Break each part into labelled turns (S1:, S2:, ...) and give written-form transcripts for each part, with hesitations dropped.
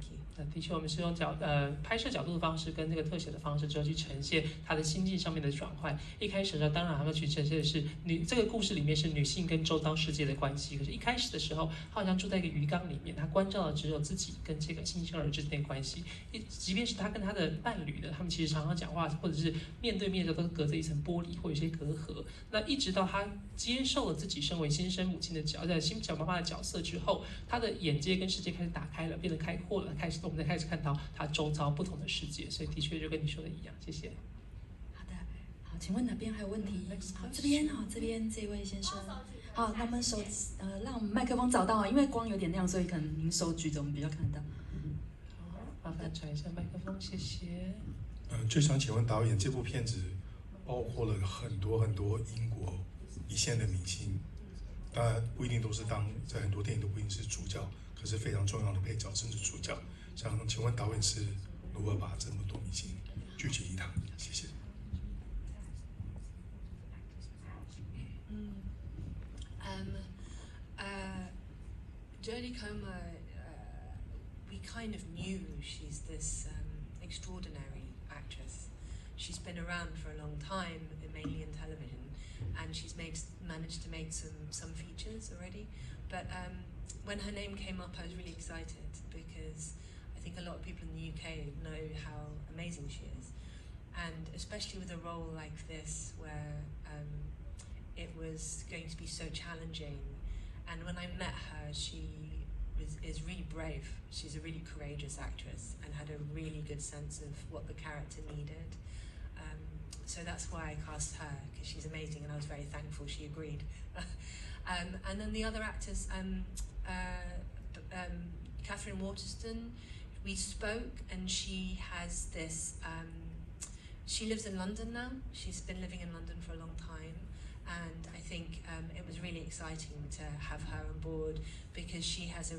S1: Thank you.
S2: 那的确，我们是用拍摄角度的方式跟这个特写的方式之后去呈现他的心境上面的转换。一开始的时候，当然他们去呈现的是这个故事里面是女性跟周遭世界的关系。可是，一开始的时候，他好像住在一个鱼缸里面，他关照的只有自己跟这个新生儿之间的关系。即便是他跟他的伴侣的，他们其实常常讲话，或者是面对面的，都是隔着一层玻璃或有些隔阂。那一直到他接受了自己身为新生母亲的新小妈妈的角色之后，他的眼界跟世界开始打开了，变得开阔了，我们才开始看到他周遭不同的世界。所以的确就跟你说的一样，谢谢。
S1: 好的，好，请问哪边还有问题？好，这边这位先生。好，那我们让我们麦克风找到，因为光有点亮，所以可能您手举着，我们比较看得到。
S2: 好，麻烦转一下麦克风，谢谢。
S3: 就想请问导演，这部片子包括了很多英国一线的明星，当然不一定都是在很多电影都不一定是主角，可是非常重要的配角甚至主角。想请问导演是如何把这么多明星聚集一堂？谢谢。
S4: Jodie Comer, we kind of knew she's this extraordinary actress. She's been around for a long time, mainly in television, and she's managed to make some features already. But when her name came up, I was really excited because I think a lot of people in the UK know how amazing she is, and especially with a role like this where it was going to be so challenging. And when I met her, she is really brave. She's a really courageous actress and had a really good sense of what the character needed. So that's why I cast her, because she's amazing, and I was very thankful she agreed. And then the other actors, Catherine Waterston, we spoke, and she has this, she lives in London now. She's been living in London for a long time. And I think it was really exciting to have her on board because she has a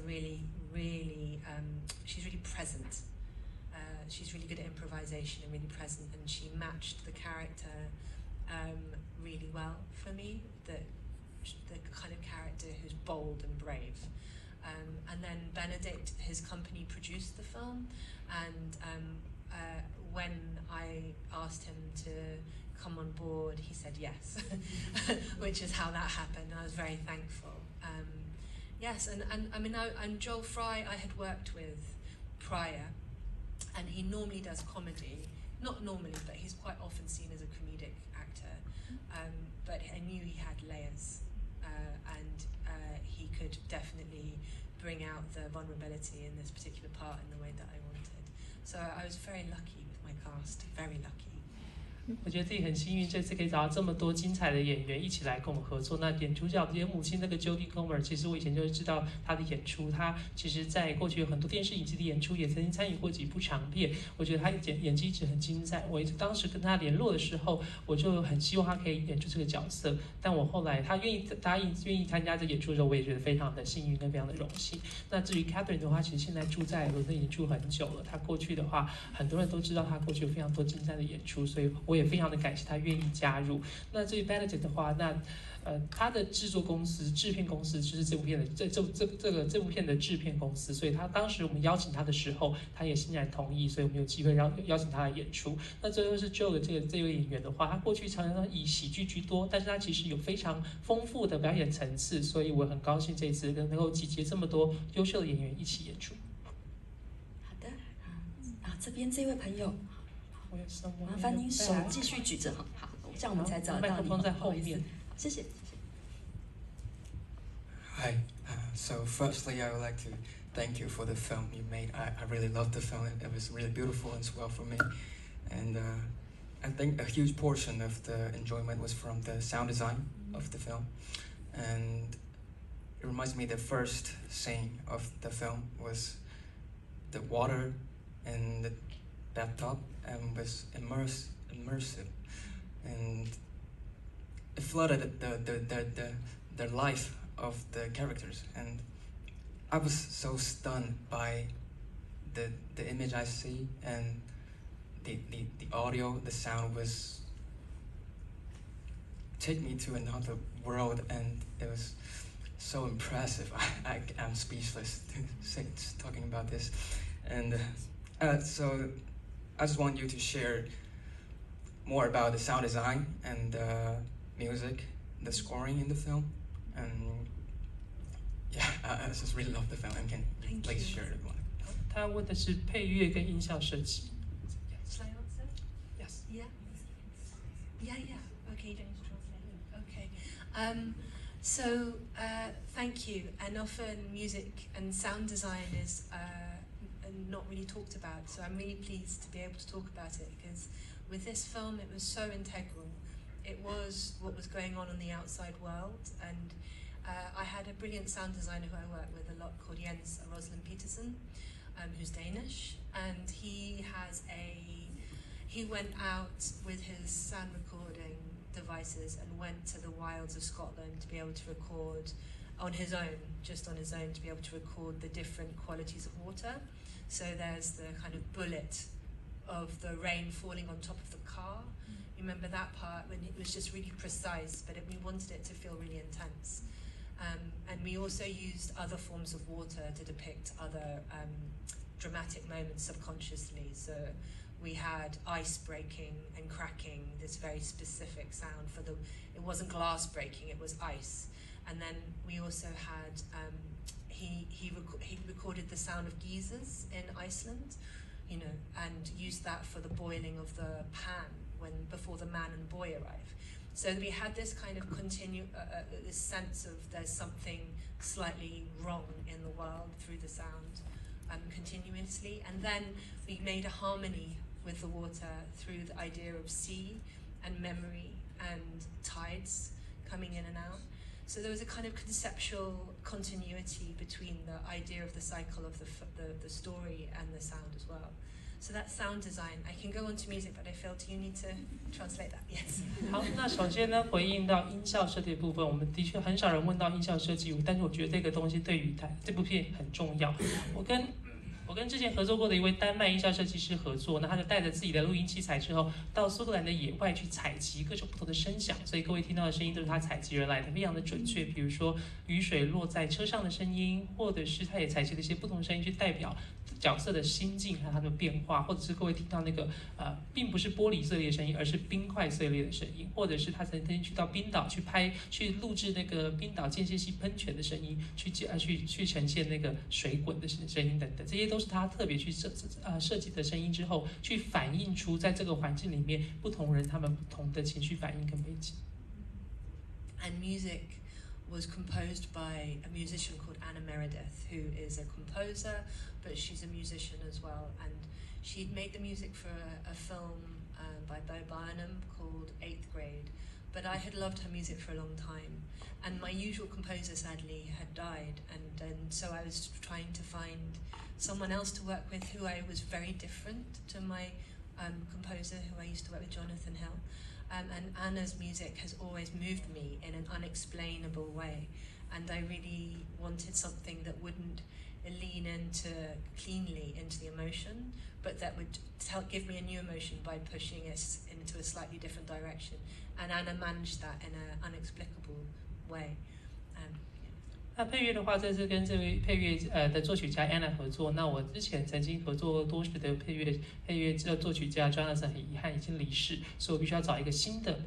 S4: she's really present. She's really good at improvisation and really present, and she matched the character really well for me, the kind of character who's bold and brave. And then Benedict, his company, produced the film, and when I asked him to come on board, he said yes, which is how that happened, and I was very thankful. Yes, and I mean, and Joel Fry I had worked with prior, and he normally does comedy. Not normally, but he's quite often seen as a comedic actor. But I knew he had layers, and he could definitely bring out the vulnerability in this particular part in the way that I wanted. So I was very lucky with my cast, very lucky.
S2: 我觉得自己很幸运，这次可以找到这么多精彩的演员一起来跟我们合作。那演主角演母亲那个 Jodie Comer， 其实我以前就知道她的演出。她其实在过去有很多电视影集的演出，也曾经参与过几部长片。我觉得她演技一直很精彩。我当时跟她联络的时候，我就很希望她可以演出这个角色。但我后来她答应参加这演出的时候，我也觉得非常的幸运跟非常的荣幸。那至于 Catherine 的话，其实现在住在伦敦已经住很久了。她过去的话，很多人都知道她过去有非常多精彩的演出，所以我也非常的感谢他愿意加入。那至于 Benedict 的话，那他的制片公司就是这部片的这部片的制片公司，所以他当时我们邀请他的时候，他也欣然同意，所以我们有机会邀请他来演出。那最后是 Joe 的这位演员的话，他过去常常以喜剧居多，但是他其实有非常丰富的表演层次，所以我很高兴这次能够集结这么多优秀的演员一起演出。
S1: 好的，这边这位朋友。麻烦您手继续举着，好，这样我们才找到你。
S2: 麦克风在后面。
S1: 谢谢。
S5: Hi. So firstly, I would like to thank you for the film you made. I really loved the film. It was really beautiful as well for me, and I think a huge portion of the enjoyment was from the sound design of the film, and it reminds me the first scene of the film was the water and the bathtub and was immersive, and it flooded the life of the characters, and I was so stunned by the image I see, and the audio, the sound was take me to another world, and it was so impressive. I'm speechless talking about this. And so I just want you to share more about the sound design and the music, the scoring in the film. And yeah, I just really love the film and can please share it one.
S2: 他问的是配乐跟音效设计。
S4: Shall I answer?
S2: Yes.
S4: Yeah. Okay, James, translate. Okay. So thank you. And often music and sound design is not really talked about. So I'm really pleased to be able to talk about it, because with this film it was so integral. It was what was going on in the outside world, and I had a brilliant sound designer who I work with a lot called Jens Rosalind Peterson, who's Danish, and he went out with his sound recording devices and went to the wilds of Scotland to be able to record on his own, just on his own, to be able to record the different qualities of water. So there's the kind of bullet of the rain falling on top of the car. You remember that part when it was just really precise, but we wanted it to feel really intense. And we also used other forms of water to depict other dramatic moments subconsciously. So we had ice breaking and cracking, this very specific sound for it wasn't glass breaking, it was ice. And then we also had, he recorded the sound of geysers in Iceland, you know, and used that for the boiling of the pan before the man and boy arrive. So we had this kind of this sense of there's something slightly wrong in the world through the sound continuously. And then we made a harmony with the water through the idea of sea and memory and tides coming in and out. So there was a kind of conceptual continuity between the idea of the cycle of the story and the sound as well. So that's sound design. I can go on to music, but I felt you need to translate that. Yes.
S2: 好，那首先呢，回应到音效设计的部分，我们的确很少人问到音效设计，但是我觉得这个东西对于这部片很重要。我跟之前合作过的一位丹麦音效设计师合作，那他就带着自己的录音器材之后，到苏格兰的野外去采集各种不同的声响，所以各位听到的声音都是他采集而来的，非常的准确。比如说雨水落在车上的声音，或者是他也采集了一些不同的声音去代表角色的心境和他的变化，或者是各位听到那个并不是玻璃碎裂的声音，而是冰块碎裂的声音，或者是他曾经去到冰岛去录制那个冰岛间歇性喷泉的声音，去呈现那个水滚的声音等等，这些都是他特别去设计的声音之后，去反映出在这个环境里面不同人他们不同的情绪反应跟背景。
S4: And music was composed by a musician called Anna Meredith, who is a composer, but she's a musician as well. And she'd made the music for a film by Bo Burnham called 8th Grade. But I had loved her music for a long time. And my usual composer, sadly, had died. And so I was trying to find someone else to work with who I was very different to my composer who I used to work with, Jonathan Hill. And Anna's music has always moved me in an unexplainable way. And I really wanted something that wouldn't lean cleanly into the emotion, but that would give me a new emotion by pushing us into a slightly different direction. And Anna managed that in an unexplicable way.
S2: 那配乐的话，这次跟这位配乐的作曲家 Anna 合作。那我之前曾经合作过多时的配乐作曲家 Jonathan 很遗憾已经离世，所以我必须要找一个新的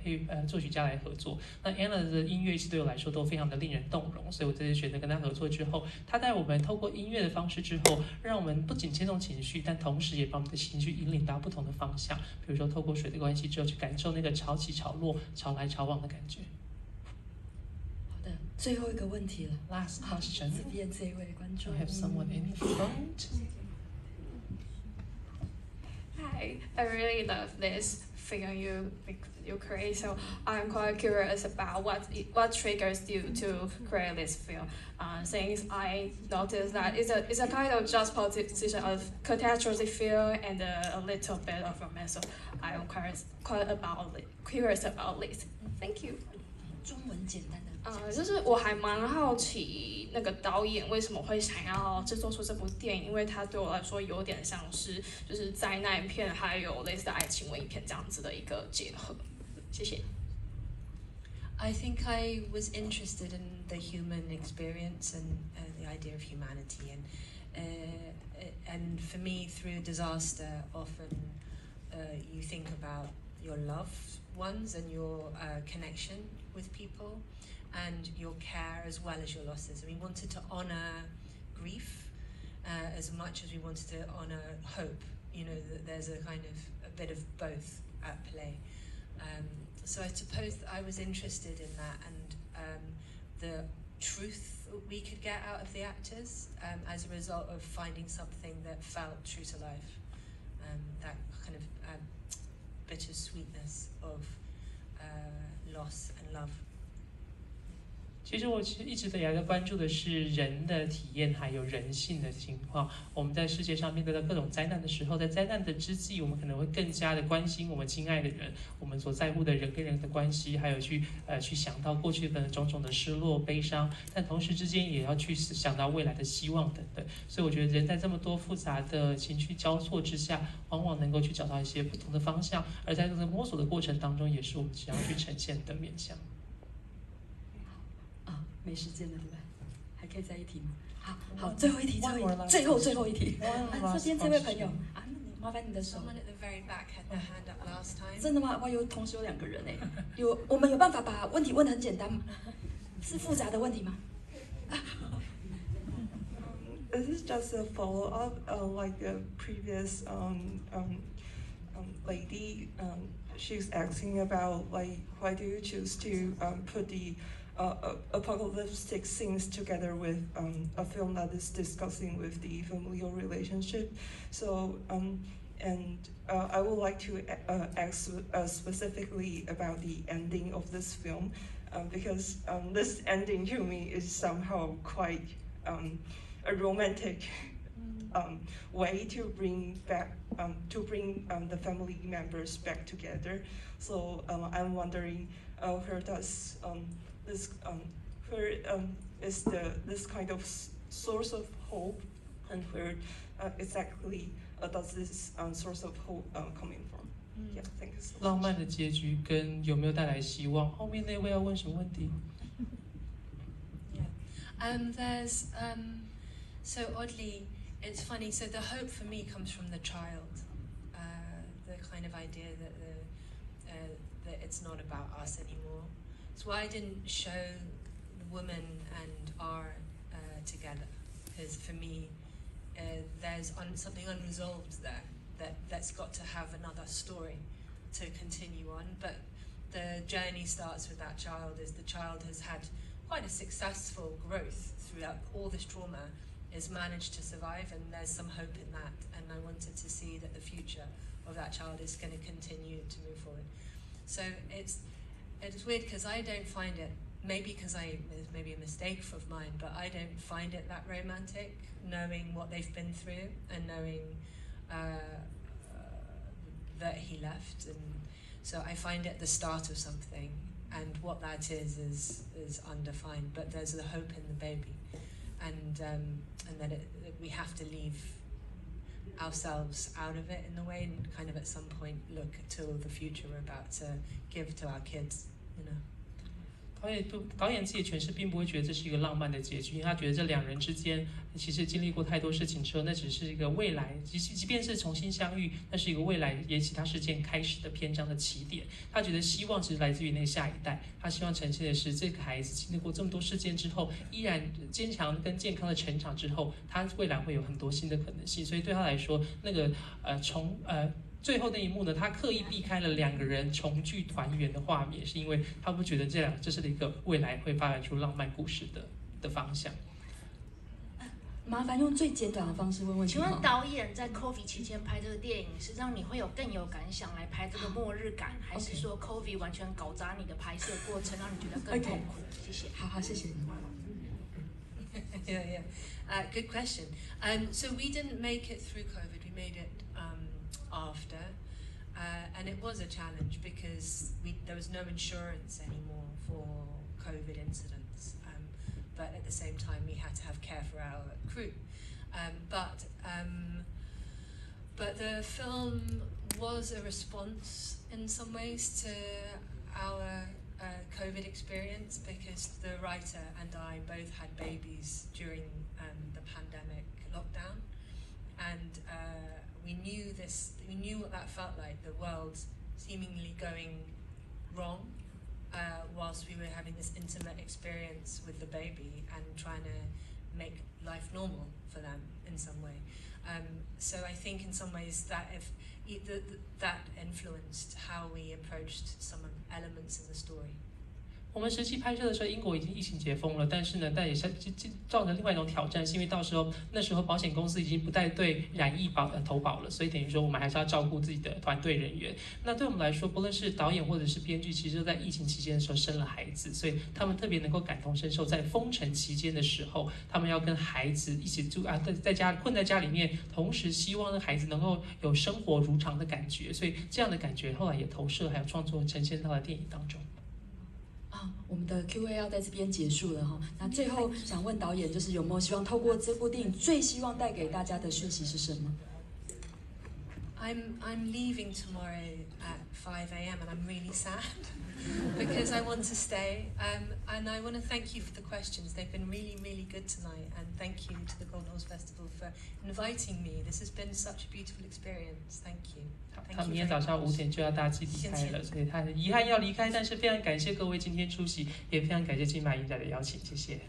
S2: 作曲家来合作。那 Anna 的音乐其实对我来说都非常的令人动容，所以我这次选择跟他合作之后，他带我们透过音乐的方式之后，让我们不仅牵动情绪，但同时也把我们的情绪引领到不同的方向。比如说透过水的关系之后，去感受那个潮起潮落、潮来潮往的感觉。
S1: 最后一个问题了
S2: ，Last question。
S1: 这边这位观众
S2: We have someone in front.
S6: Hi, I really love this film you create. So I'm quite curious about what triggers you to create this film. Since I noticed that it's a kind of juxtaposition of catastrophe film and a little bit of romance. So I'm curious about this. Thank you.
S1: 中文简单的。
S6: 就是我还蛮好奇那个导演为什么会想要制作出这部电影，因为它对我来说有点像是就是灾难片还有类似的爱情文艺片这样子的一个结合。谢谢。
S4: I think I was interested in the human experience and the idea of humanity, and and for me, through disaster, often you think about your loved ones and your connection with people and your care as well as your losses. And we wanted to honor grief as much as we wanted to honor hope. You know, that there's a kind of a bit of both at play. So I suppose that I was interested in that and the truth we could get out of the actors as a result of finding something that felt true to life. That kind of bittersweetness of loss and love.
S2: 其实我一直以来在关注的是人的体验，还有人性的情况。我们在世界上面对到各种灾难的时候，在灾难的之际，我们可能会更加的关心我们亲爱的人，我们所在乎的人跟人的关系，还有去想到过去的种种的失落、悲伤，但同时之间也要去想到未来的希望等等。所以我觉得人在这么多复杂的情绪交错之下，往往能够去找到一些不同的方向，而在这个摸索的过程当中，也是我们想要去呈现的面向。
S1: 没时间了，对不对？还可以再一题吗？好，最后一题，最后一题。这边这位朋友啊，麻烦你的手。真的吗？哇，同时有2个人哎，我们有办法把问题问得很简单吗？是复杂的问题吗
S7: ？This is just a follow-up, like the previous lady. She's asking about like why do you choose to put the apocalyptic scenes together with a film that is discussing with the familial relationship. So, I would like to ask specifically about the ending of this film, because this ending to me is somehow quite a romantic way to bring back the family members back together. So I'm wondering where does this kind of source of hope, and where exactly does this source of hope coming from? Yeah, thank you so much.
S2: 浪漫的结局跟有没有带来希望？后面那位要问什么问题？
S4: Yeah, there's so oddly, it's funny. So the hope for me comes from the child, the kind of idea that that it's not about us anymore. That's why I didn't show the woman and R together, because for me, there's something unresolved there that's got to have another story to continue on. But the journey starts with that child, as the child has had quite a successful growth throughout all this trauma, has managed to survive, and there's some hope in that. And I wanted to see that the future of that child is going to continue to move forward. So it's weird because I don't find it, maybe because it's maybe a mistake of mine, but I don't find it that romantic, knowing what they've been through and knowing that he left. And so I find it the start of something, and what that is undefined, but there's the hope in the baby, and that we have to leave ourselves out of it in a way, and kind of at some point look to the future we're about to give to our kids, you know.
S2: 导演自己诠释并不会觉得这是一个浪漫的结局，因为他觉得这2人之间其实经历过太多事情之后，那只是一个未来，即便是重新相遇，那是一个未来也其他事件开始的篇章的起点。他觉得希望其实来自于那下一代，他希望呈现的是这个孩子经历过这么多事件之后，依然坚强跟健康的成长之后，他未来会有很多新的可能性。所以对他来说，那个最后那一幕呢，他刻意避开了2个人重聚团圆的画面，是因为他不觉得这是一个未来会发展出浪漫故事的方向。
S1: 麻烦用最简短的方式问问题。
S8: 请问导演在 COVID 期间拍这个电影，是让你会有更有感想来拍这个末日感，还是说 COVID 完全搞砸你的拍摄过程，让你觉得更痛苦？谢谢。
S1: 好，谢谢你。
S4: Yeah. Good question. So we didn't make it through COVID. We made it after, and it was a challenge because there was no insurance anymore for COVID incidents. But at the same time, we had to have care for our crew. But the film was a response in some ways to our COVID experience, because the writer and I both had babies during the pandemic lockdown. and we knew what that felt like, the world seemingly going wrong, whilst we were having this intimate experience with the baby and trying to make life normal for them in some way. So I think in some ways that that influenced how we approached some elements in the story.
S2: 我们实际拍摄的时候，英国已经疫情解封了，但是呢，但也是造成另外一种挑战，是因为那时候保险公司已经不再对染疫投保了，所以等于说我们还是要照顾自己的团队人员。那对我们来说，不论是导演或者是编剧，其实都在疫情期间的时候生了孩子，所以他们特别能够感同身受，在封城期间的时候，他们要跟孩子一起住啊，困在家里面，同时希望那孩子能够有生活如常的感觉，所以这样的感觉后来也投射还有创作呈现到了电影当中。
S1: 我们的 Q&A 要在这边结束了哈。那最后想问导演，就是有没有希望透过这部电影最希望带给大家的讯息是什么？
S4: I'm leaving tomorrow at 5 a.m. and I'm really sad because I want to stay. And I want to thank you for the questions. They've been really, really good tonight. And thank you to the Golden Horse Festival for inviting me. This has been such a beautiful experience. Thank you.
S2: 他明天早上5点就要搭机离开了，所以他很遗憾要离开，但是非常感谢各位今天出席，也非常感谢金马影展的邀请，谢谢。